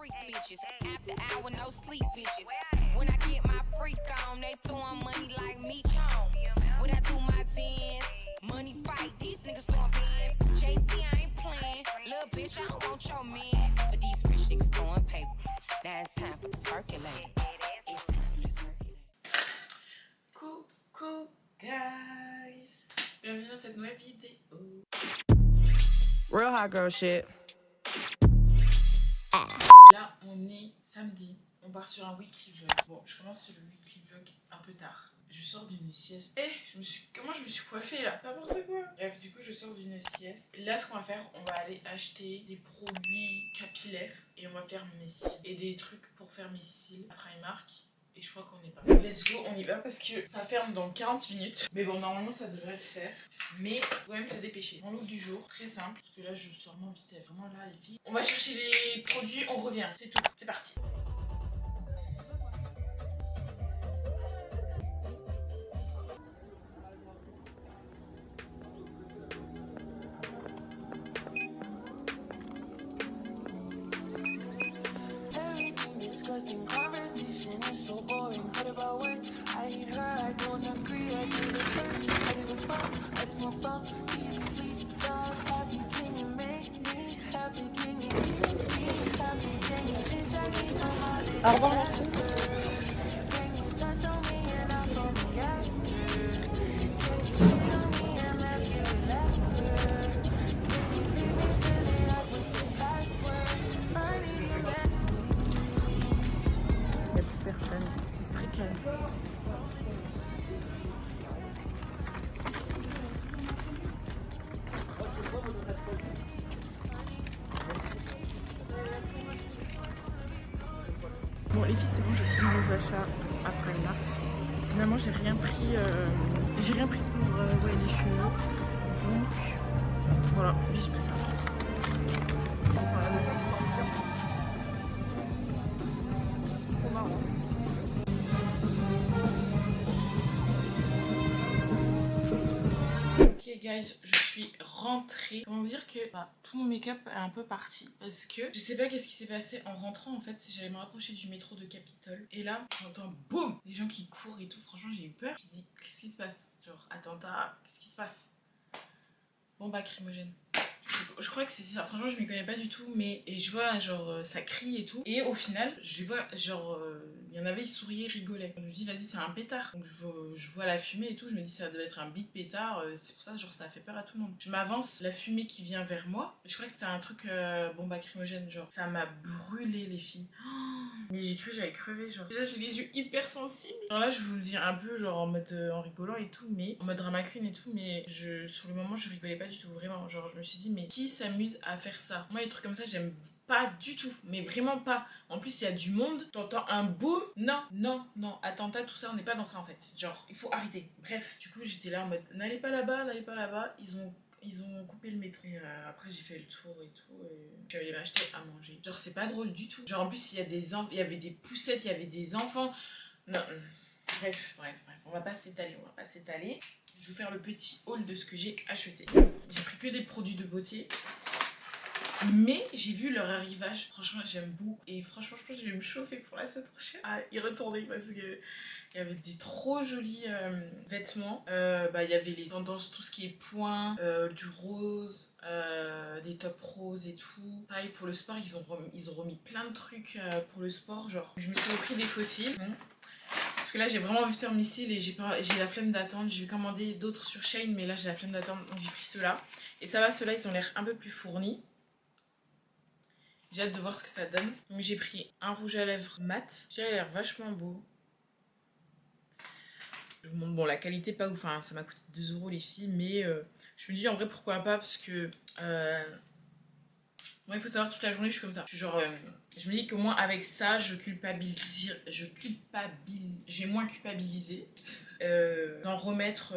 freak bitches. After hour, no sleep bitches. When I get my freak on, they throwing money like me home. When I do my 10, money fight, these niggas throwing pins. JC, I ain't playing. Little bitch, I don't want your man. But these rich niggas throwing paper. Now it's time for the circulator. It's time for the circulator. Coucou guys, bienvenue dans cette nouvelle vidéo. Real hot girl shit. Là on est samedi, on part sur un weekly vlog. Bon, je commence le weekly vlog un peu tard. Je sors d'une sieste. Comment je me suis coiffée là? N'importe quoi. Bref, du coup je sors d'une sieste. Là ce qu'on va faire, on va aller acheter des produits capillaires et on va faire mes cils. Et des trucs pour faire mes cils à Primark. Et je crois qu'on y va. Let's go, on y va parce que ça ferme dans 40 minutes. Mais bon, normalement ça devrait le faire. Mais il faut quand même se dépêcher. Mon look du jour, très simple. Parce que là je sors vraiment vite. Vraiment là les filles. On va chercher les produits, on revient. C'est tout, c'est parti. Conversation is so boring. What about work? I hate her, I don't agree. I do the first, I do the fuck, I just want fuck. He's asleep, dog. Happy, can you make me happy? Can you make me happy? Can you bitch? I need somebody. Au revoir, merci. Can you touch on me and I'm from the after? Can you cheat on me and let's get it after? Can you leave me till the app was the password? I need you back. Il n'y a plus personne. C'est très calme. Bon les filles, c'est bon, j'ai fini mes achats à Primark. Finalement j'ai rien pris pour les cheveux. Donc voilà, juste pris ça. Enfin, les gens s'ambiancent. Trop marrant. Ok guys, je suis rentrée. Comment vous dire que tout mon make-up est un peu parti. Parce que je sais pas qu'est-ce qui s'est passé en rentrant en fait. J'allais me rapprocher du métro de Capitole. Et là, j'entends boum, les gens qui courent et tout. Franchement, j'ai eu peur. Je me dis, qu'est-ce qui se passe? Genre, attentat, qu'est-ce qui se passe? Bombe lacrymogène. Je crois que c'est ça. Franchement, je m'y connais pas du tout. Mais et je vois, genre, ça crie et tout. Et au final, je vois, genre, il y en avait, ils souriaient, rigolaient. Je me dis, vas-y, c'est un pétard. Donc, je vois la fumée et tout. Je me dis, ça doit être un big pétard. C'est pour ça, genre, ça a fait peur à tout le monde. Je m'avance, la fumée qui vient vers moi. Je crois que c'était un truc bombe lacrymogène. Genre, ça m'a brûlé, les filles. Mais j'ai cru que j'allais crever, genre. Déjà, j'ai les yeux hyper sensibles. Genre là, je vous le dis un peu, genre en mode en rigolant et tout, mais en mode drama queen et tout, mais sur le moment, je rigolais pas du tout, vraiment. Genre, je me suis dit, mais qui s'amuse à faire ça? Moi, les trucs comme ça, j'aime pas du tout, mais vraiment pas. En plus, il y a du monde, t'entends un boom. Non, non, non, attentat, tout ça, on n'est pas dans ça en fait. Genre, il faut arrêter. Bref, du coup, j'étais là en mode, n'allez pas là-bas, n'allez pas là-bas. Ils ont coupé le métro. Et après, j'ai fait le tour et tout. Et je suis allée m'acheter à manger. Genre, c'est pas drôle du tout. Genre, en plus, il y avait des poussettes, il y avait des enfants. Non. Bref. On va pas s'étaler. Je vais vous faire le petit haul de ce que j'ai acheté. J'ai pris que des produits de beauté. Mais j'ai vu leur arrivage. Franchement, j'aime beaucoup. Et franchement, je pense que je vais me chauffer pour la semaine prochaine à y retourner parce que il y avait des trop jolis vêtements. Il y avait les tendances, tout ce qui est point, du rose, des tops roses et tout. Pareil pour le sport, ils ont remis plein de trucs pour le sport. Genre, je me suis repris des fossiles. Parce que là, j'ai vraiment envie de faire mes cils et j'ai la flemme d'attendre. Je vais commander d'autres sur Shein, mais là, j'ai la flemme d'attendre. Donc, j'ai pris ceux-là. Et ça va, ceux-là, ils ont l'air un peu plus fournis. J'ai hâte de voir ce que ça donne. Donc, j'ai pris un rouge à lèvres mat. Il a l'air vachement beau. Bon, la qualité pas ouf, hein, ça m'a coûté 2 € les filles, mais je me dis en vrai pourquoi pas, parce que moi il faut savoir, toute la journée je suis comme ça. Je me dis qu'au moins avec ça, j'ai moins culpabilisé d'en remettre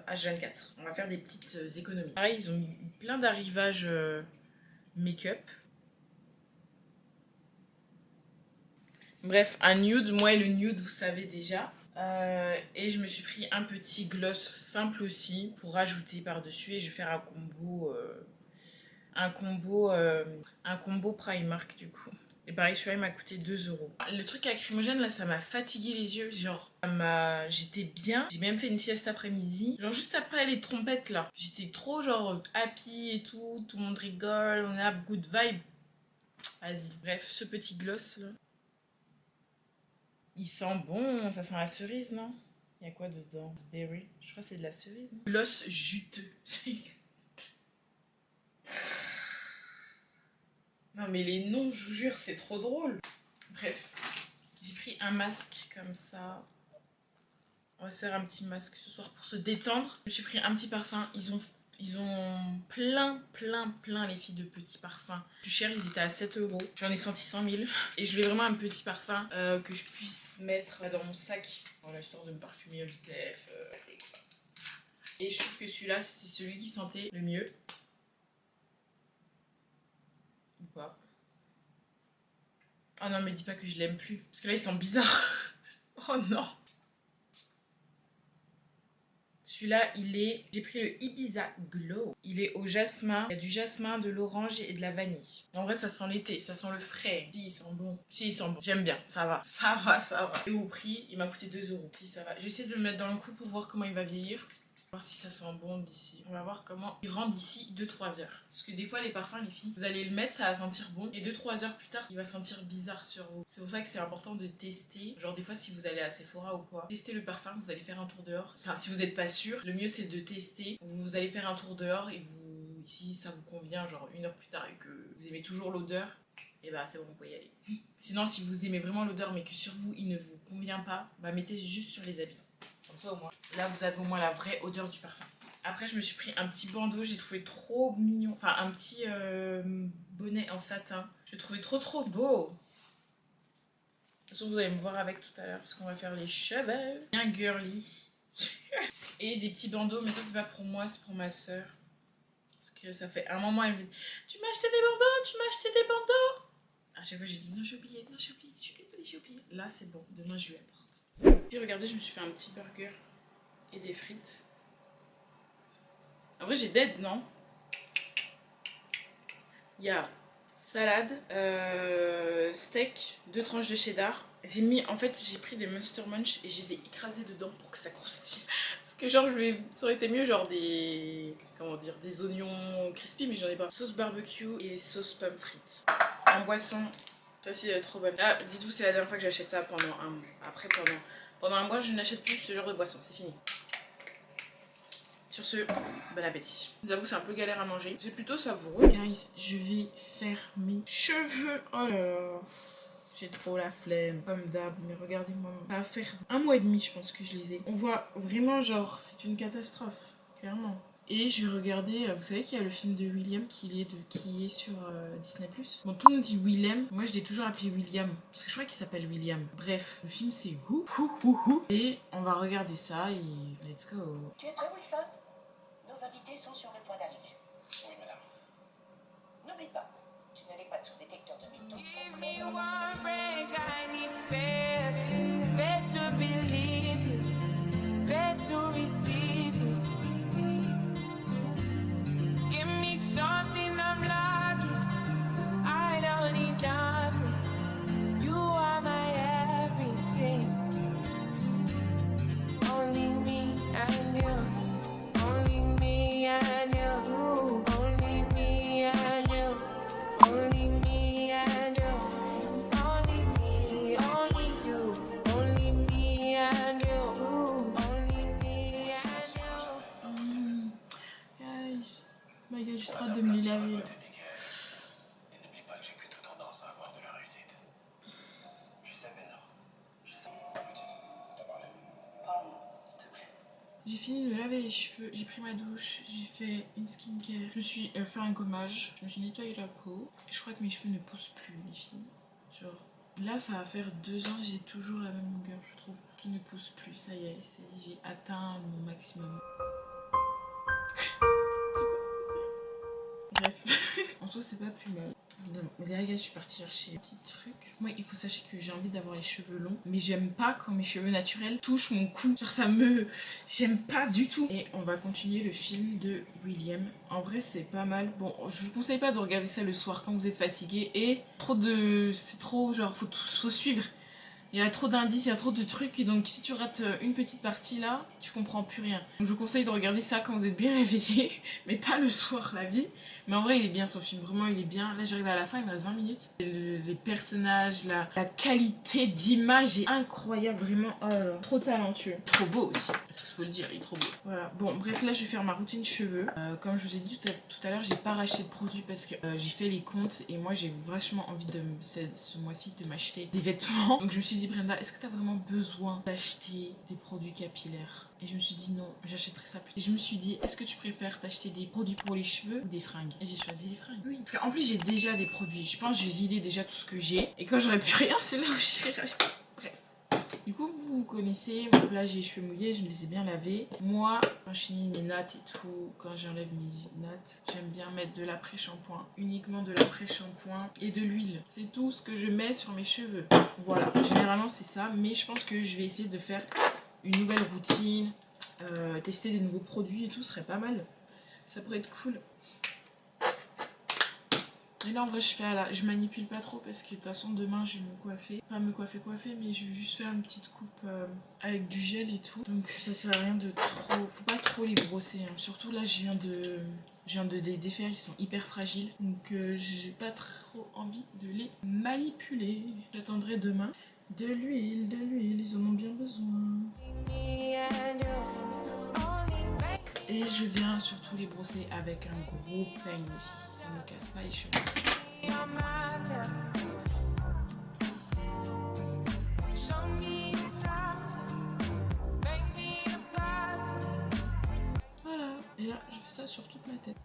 H24. On va faire des petites économies. Pareil, ils ont mis plein d'arrivages make-up. Bref, un nude, moi et le nude, vous savez déjà. Et je me suis pris un petit gloss simple aussi pour rajouter par-dessus. Et je vais faire un combo Primark du coup. Et pareil, celui-là, il m'a coûté 2 €. Le truc lacrymogène, là, ça m'a fatigué les yeux. Genre, j'étais bien. J'ai même fait une sieste après-midi. Genre, juste après les trompettes, là. J'étais trop, genre, happy et tout. Tout le monde rigole. On a good vibe. Vas-y. Bref, ce petit gloss, là. Il sent bon. Ça sent la cerise, non? Il y a quoi dedans? Berry. Je crois que c'est de la cerise. Non, gloss juteux. Non mais les noms, je vous jure, c'est trop drôle. Bref, j'ai pris un masque comme ça. On va se faire un petit masque ce soir pour se détendre. Je me suis pris un petit parfum. Ils ont plein les filles de petits parfums. Plus cher, ils étaient à 7 €. J'en ai senti 100 000. Et je voulais vraiment un petit parfum que je puisse mettre dans mon sac. Voilà, histoire de me parfumer au VTF. Et je trouve que celui-là, c'est celui qui sentait le mieux. Ou pas. Oh non, mais dis pas que je l'aime plus. Parce que là, il sent bizarre. Oh non. Celui-là, j'ai pris le Ibiza Glow. Il est au jasmin. Il y a du jasmin, de l'orange et de la vanille. En vrai, ça sent l'été. Ça sent le frais. Si, il sent bon. Si, il sent bon. J'aime bien. Ça va. Ça va, ça va. Et au prix, il m'a coûté 2 €. Si, ça va. Je vais essayer de le mettre dans le cou pour voir comment il va vieillir. Voir si ça sent bon d'ici. On va voir comment il rend d'ici 2-3 heures. Parce que des fois, les parfums, les filles, vous allez le mettre, ça va sentir bon. Et 2-3 heures plus tard, il va sentir bizarre sur vous. C'est pour ça que c'est important de tester. Genre, des fois, si vous allez à Sephora ou quoi, testez le parfum, vous allez faire un tour dehors. Enfin, si vous n'êtes pas sûr, le mieux c'est de tester. Vous allez faire un tour dehors et si ça vous convient, genre 1 heure plus tard et que vous aimez toujours l'odeur, et bah c'est bon, vous pouvez y aller. Sinon, si vous aimez vraiment l'odeur mais que sur vous il ne vous convient pas, bah mettez juste sur les habits. Comme ça au moins. Là vous avez au moins la vraie odeur du parfum. Après je me suis pris un petit bandeau, j'ai trouvé trop mignon. Enfin un petit bonnet en satin. Je l'ai trouvé trop beau. De toute façon vous allez me voir avec tout à l'heure parce qu'on va faire les cheveux. Bien girly. Et des petits bandeaux, mais ça c'est pas pour moi, c'est pour ma soeur. Parce que ça fait un moment elle me dit tu m'as acheté des bandeaux, tu m'as acheté des bandeaux. À chaque fois j'ai dit non j'ai oublié, je suis désolée j'ai oublié. Là c'est bon, demain je lui apporte. Puis regardez, je me suis fait un petit burger et des frites. En vrai j'ai dead, non? Il y a salade, steak, 2 tranches de cheddar. En fait j'ai pris des Monster Munch et je les ai écrasés dedans pour que ça croustille. Parce que genre ça aurait été mieux genre des oignons crispy, mais j'en ai pas. Sauce barbecue et sauce pomme frites. En boisson, ça aussi trop bonne. Ah, dites-vous c'est la dernière fois que j'achète ça pendant un mois. Après pendant un mois je n'achète plus ce genre de boisson, c'est fini. Sur ce, bon appétit. J'avoue c'est un peu galère à manger. C'est plutôt savoureux. Guys, je vais faire mes cheveux. Oh là là. J'ai trop la flemme, comme d'hab, mais regardez-moi. Ça va faire 1 mois et demi, je pense que je les ai. On voit vraiment, genre, c'est une catastrophe, clairement. Et je vais regarder, vous savez qu'il y a le film de William qui est sur Disney+. Bon, tout le monde dit Willem, moi je l'ai toujours appelé William, parce que je crois qu'il s'appelle William. Bref, le film c'est Who. Et on va regarder ça et let's go. Tu es prêt, Wilson? Nos invités sont sur le point d'arriver. Oui, madame. N'oublie pas, tu n'allais pas sous détecteur de mythos. Give me one break, I need faith. Faith to believe you, faith to receive you. Give me something I'm lacking. I don't need nothing. You are my everything. Only me and you. Only me and you. Only me and you. Only me and you. Only me, only you. Only me and you. Only me and you. Guys, my god, j'ai trop hâte de me les laver. Et n'oublie pas que j'ai plutôt tendance à avoir de la réussite. Je sais, Vénor. Je sais. Petite, t'as parlé. Parle-moi, s'il te plaît. J'ai fini de me laver les cheveux, j'ai pris ma douche, j'ai fait une skincare. Je me suis fait un gommage, je me suis nettoyé la peau. Je crois que mes cheveux ne poussent plus, les filles. Genre, là, ça va faire 2 ans, j'ai toujours la même longueur, je trouve, qui ne pousse plus. Ça y est, j'ai atteint mon maximum. Bref, en soi, c'est pas plus mal. Mais là, gars, je suis partie chercher des petits trucs. Moi, il faut sachez que j'ai envie d'avoir les cheveux longs, mais j'aime pas quand mes cheveux naturels touchent mon cou. Genre, ça me... J'aime pas du tout. Et on va continuer le film de William. En vrai, c'est pas mal. Bon, je vous conseille pas de regarder ça le soir quand vous êtes fatigué. Et trop de... C'est trop, genre, faut suivre. Il y a trop d'indices, il y a trop de trucs, et donc si tu rates une petite partie là, tu comprends plus rien. Donc je vous conseille de regarder ça quand vous êtes bien réveillé, mais pas le soir la vie. Mais en vrai, il est bien son film, vraiment il est bien. Là j'arrive à la fin, il me reste 20 minutes. Les personnages, la qualité d'image est incroyable, vraiment trop talentueux. Trop beau aussi, parce qu'il faut le dire, il est trop beau. Voilà, bon bref, là je vais faire ma routine cheveux. Comme je vous ai dit tout à l'heure, j'ai pas racheté de produits parce que j'ai fait les comptes et moi j'ai vachement envie de ce mois-ci de m'acheter des vêtements. Donc je me suis dit, Brenda, est-ce que tu as vraiment besoin d'acheter des produits capillaires? Et je me suis dit non, j'achèterai ça plus. Et je me suis dit, est-ce que tu préfères t'acheter des produits pour les cheveux ou des fringues? Et j'ai choisi les fringues. Oui. Parce qu'en plus j'ai déjà des produits. Je pense que je vais vider déjà tout ce que j'ai. Et quand j'aurai plus rien, c'est là où j'irai racheter. Bref. Du coup, vous connaissez, là j'ai les cheveux mouillés, je me les ai bien lavés. Moi, quand je finis mes nattes et tout, quand j'enlève mes nattes, j'aime bien mettre de l'après-shampoing, uniquement de l'après-shampoing et de l'huile. C'est tout ce que je mets sur mes cheveux. Voilà, généralement c'est ça, mais je pense que je vais essayer de faire une nouvelle routine, tester des nouveaux produits et tout, serait pas mal. Ça pourrait être cool. Et là en vrai je manipule pas trop parce que de toute façon demain je vais me coiffer. Pas me coiffer mais je vais juste faire une petite coupe avec du gel et tout. Donc ça sert à rien de trop, faut pas trop les brosser hein. Surtout là je viens de les défaire, ils sont hyper fragiles. Donc j'ai pas trop envie de les manipuler. J'attendrai demain. De l'huile, ils en ont bien besoin. Et je viens surtout les brosser avec un gros peigne. Ça ne casse pas les cheveux. Voilà. Et là, je fais ça sur toute ma tête.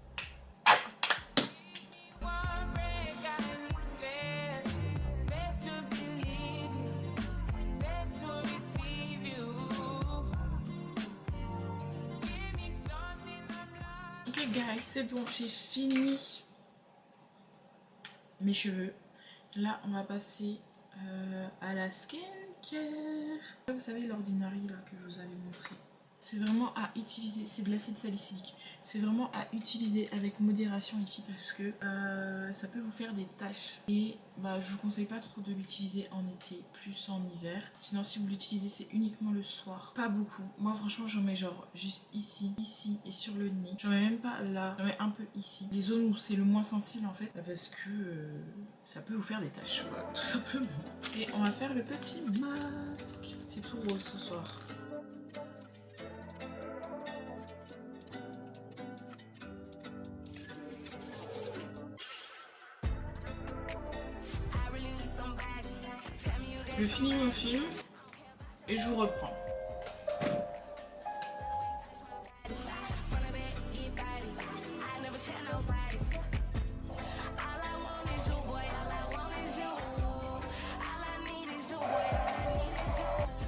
Ok guys, c'est bon, j'ai fini mes cheveux. Là, on va passer à la skincare. Vous savez, l'ordinary là que je vous avais montré. C'est vraiment à utiliser, c'est de l'acide salicylique. C'est vraiment à utiliser avec modération les filles parce que ça peut vous faire des taches. Et bah, je vous conseille pas trop de l'utiliser en été, plus en hiver. Sinon si vous l'utilisez c'est uniquement le soir. Pas beaucoup. Moi franchement j'en mets genre juste ici, ici et sur le nez. J'en mets même pas là, j'en mets un peu ici. Les zones où c'est le moins sensible en fait. Parce que ça peut vous faire des taches, voilà, tout simplement. Et on va faire le petit masque. C'est tout rose ce soir. Je finis mon film et je vous reprends.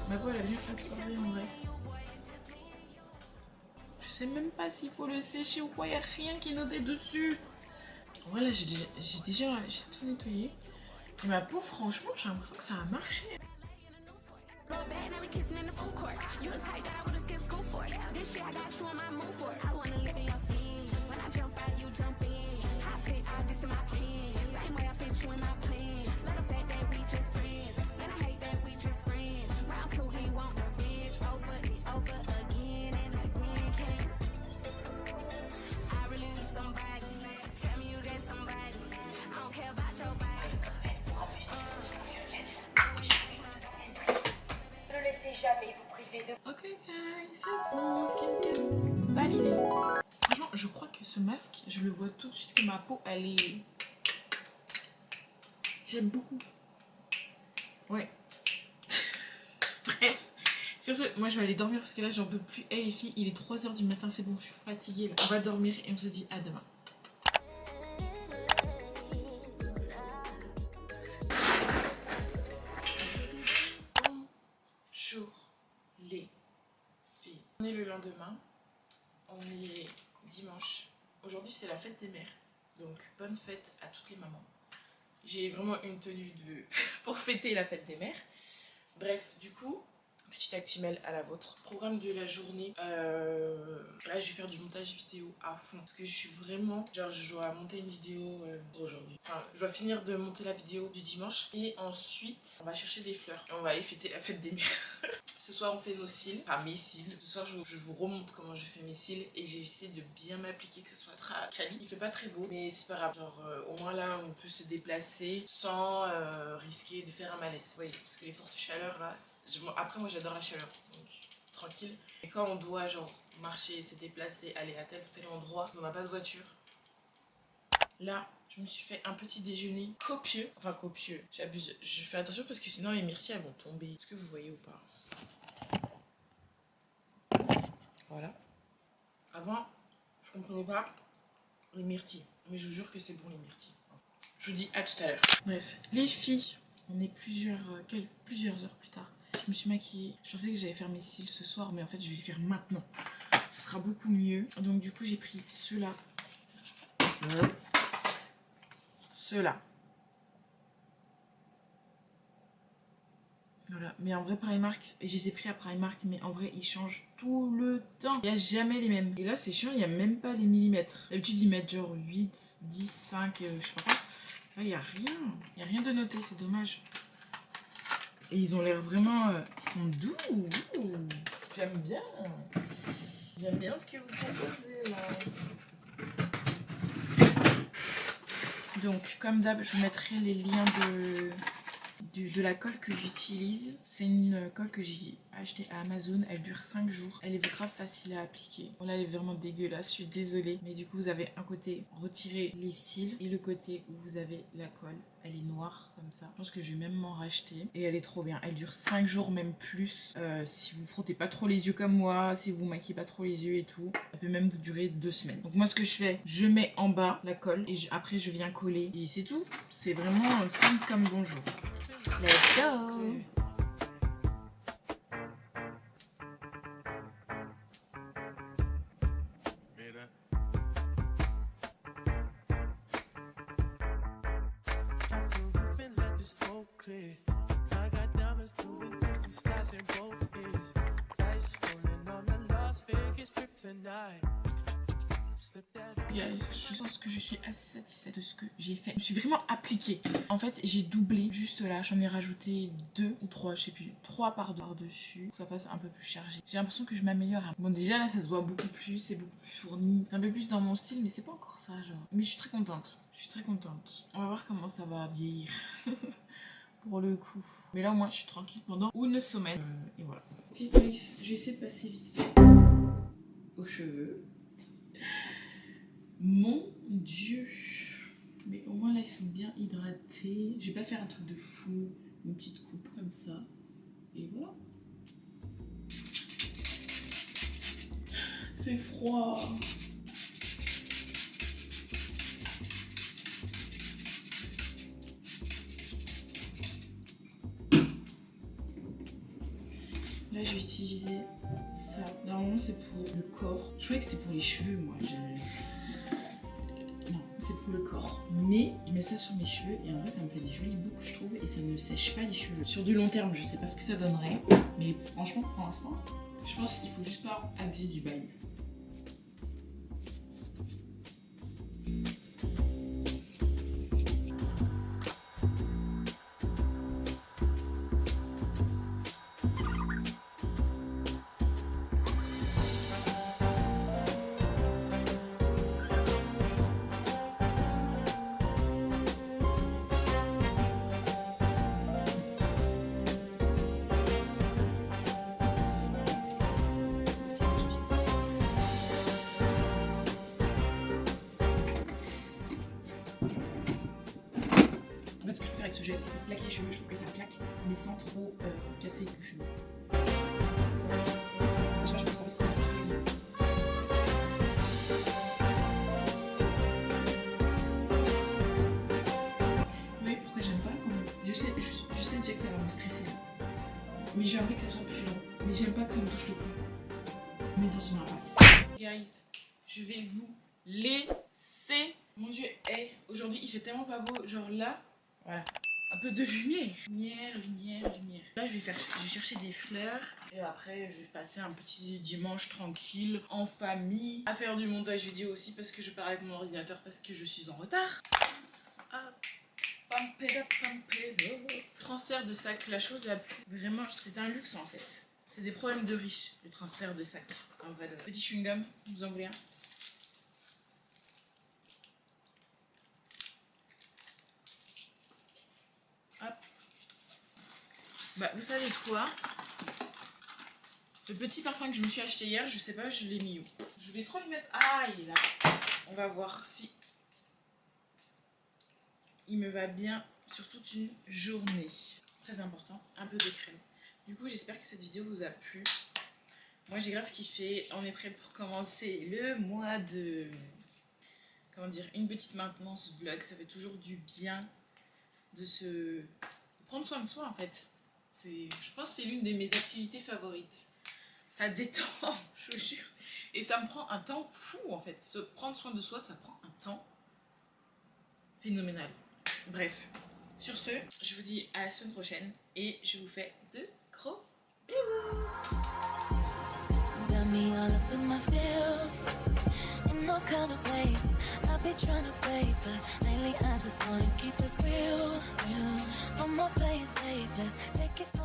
Ma peau elle a bien absorbé en vrai. Je sais même pas s'il faut le sécher ou quoi, il n'y a rien qui est noté dessus. Voilà, j'ai tout nettoyé. Et ma peau, franchement, j'ai l'impression que ça a marché. Jamais vous priver de... Ok guys, c'est bon, skincare validé. Franchement, je crois que ce masque, je le vois tout de suite que ma peau, elle est... J'aime beaucoup. Ouais. Bref. Sur ce, moi je vais aller dormir parce que là j'en peux plus. Eh les filles, il est 3h du matin, c'est bon, je suis fatiguée là. On va dormir et on se dit à demain. Bonjour les filles. On est le lendemain, on est dimanche. Aujourd'hui c'est la fête des mères. Donc bonne fête à toutes les mamans. J'ai vraiment une tenue pour fêter la fête des mères. Bref, du coup, petit actimel à la vôtre. Programme de la journée. Là, je vais faire du montage vidéo à fond. Parce que je suis vraiment... Genre, je dois monter une vidéo aujourd'hui. Enfin, je dois finir de monter la vidéo du dimanche. Et ensuite, on va chercher des fleurs. Et on va aller fêter la fête des mères. Ce soir, on fait nos cils. Enfin, mes cils. Ce soir, je vous remonte comment je fais mes cils. Et j'ai essayé de bien m'appliquer, que ce soit très quali. Il fait pas très beau, mais c'est pas grave. Genre, au moins là, on peut se déplacer sans risquer de faire un malaise. Oui, parce que les fortes chaleurs, là... Après, moi, j'adore la chaleur. Donc, tranquille. Et quand on doit, genre, marcher, se déplacer, aller à tel ou tel endroit, on n'a pas de voiture. Là, je me suis fait un petit déjeuner copieux. Enfin, copieux. J'abuse. Je fais attention parce que sinon, les myrtilles, elles vont tomber. Est-ce que vous voyez ou pas? Voilà. Avant, je comprenais pas les myrtilles. Mais je vous jure que c'est bon, les myrtilles. Je vous dis à tout à l'heure. Bref, les filles, on est plusieurs heures plus tard. Je me suis maquillée. Je pensais que j'allais faire mes cils ce soir, mais en fait, je vais les faire maintenant. Ce sera beaucoup mieux. Donc, du coup, j'ai pris ceux-là. Ceux-là. Voilà, mais en vrai Primark, je les ai pris à Primark, mais en vrai ils changent tout le temps. Il n'y a jamais les mêmes. Et là c'est chiant, il n'y a même pas les millimètres. D'habitude ils mettent genre 8, 10, 5, je sais pas quoi. Là il n'y a rien. Il n'y a rien de noté, c'est dommage. Et ils ont l'air vraiment... ils sont doux. J'aime bien. J'aime bien ce que vous proposez là. Donc comme d'hab, je vous mettrai les liens de la colle que j'utilise. C'est une colle que j'ai achetée à Amazon. Elle dure 5 jours. Elle est grave facile à appliquer. Bon là elle est vraiment dégueulasse, je suis désolée. Mais du coup vous avez un côté retirer les cils et le côté où vous avez la colle. Elle est noire comme ça. Je pense que je vais même m'en racheter. Et elle est trop bien. Elle dure 5 jours même plus. Si vous frottez pas trop les yeux comme moi, si vous maquillez pas trop les yeux et tout, elle peut même vous durer 2 semaines. Donc moi ce que je fais, je mets en bas la colle et après je viens coller. Et c'est tout. C'est vraiment simple comme bonjour. Let's go! Je pense que je suis assez satisfaite de ce que j'ai fait. Je me suis vraiment appliquée. En fait, j'ai doublé juste là. J'en ai rajouté 2 ou 3, je sais plus. 3 par-dessus. Pour que ça fasse un peu plus chargé. J'ai l'impression que je m'améliore. Bon, déjà là, ça se voit beaucoup plus. C'est beaucoup plus fourni. C'est un peu plus dans mon style, mais c'est pas encore ça, genre. Mais je suis très contente. Je suis très contente. On va voir comment ça va vieillir. Pour le coup. Mais là, au moins, je suis tranquille pendant une semaine. Et voilà. Ok, guys, je vais essayer de passer vite fait aux cheveux. Mon Dieu. Mais au moins là ils sont bien hydratés. Je vais pas faire un truc de fou. Une petite coupe comme ça. Et voilà. C'est froid. Là je vais utiliser ça. Normalement c'est pour le corps. Je croyais que c'était pour les cheveux moi. Non, c'est pour le corps. Mais je mets ça sur mes cheveux et en vrai ça me fait des jolies boucles je trouve et ça ne sèche pas les cheveux. Sur du long terme je sais pas ce que ça donnerait. Mais franchement pour l'instant, je pense qu'il faut juste pas abuser du bail. En fait, ce que je peux faire avec ce gel, c'est plaquer les cheveux. Je trouve que ça plaque, mais sans trop casser les cheveux. Je trouve que ça reste très bien. Oui, pourquoi j'aime pas quand même. Je sais déjà que ça va me stresser. Mais j'aimerais que ça soit plus long. Mais j'aime pas que ça me touche le cou. Mais dans son impasse. Guys, je vais vous laisser. Mon Dieu, hey, aujourd'hui il fait tellement pas beau. Genre là, Voilà. Un peu de lumière. Lumière. Là, je vais chercher des fleurs. Et après, je vais passer un petit dimanche tranquille, en famille, à faire du montage vidéo aussi parce que je pars avec mon ordinateur parce que je suis en retard. Hop. Pump it up. Transfert de sac, la chose la plus... Vraiment, c'est un luxe en fait. C'est des problèmes de riches, le transfert de sac. En vrai, petit chewing-gum, vous en voulez un? Hop. Bah, vous savez quoi? Le petit parfum que je me suis acheté hier, je sais pas, je l'ai mis où? Je voulais trop le mettre. Ah, il est là. On va voir si il me va bien sur toute une journée. Très important, un peu de crème. Du coup, j'espère que cette vidéo vous a plu. Moi, j'ai grave kiffé. On est prêt pour commencer le mois de... Comment dire? Une petite maintenance vlog. Ça fait toujours du bien de se... prendre soin de soi, en fait. Je pense que c'est l'une de mes activités favorites. Ça détend, je vous jure. Et ça me prend un temps fou, en fait. Se prendre soin de soi, ça prend un temps phénoménal. Bref, sur ce, je vous dis à la semaine prochaine et je vous fais de gros bisous. Got me all up in my feels, in all kind of ways. I be trying to play, but lately I just wanna keep it real. No more playing safe, let's take it.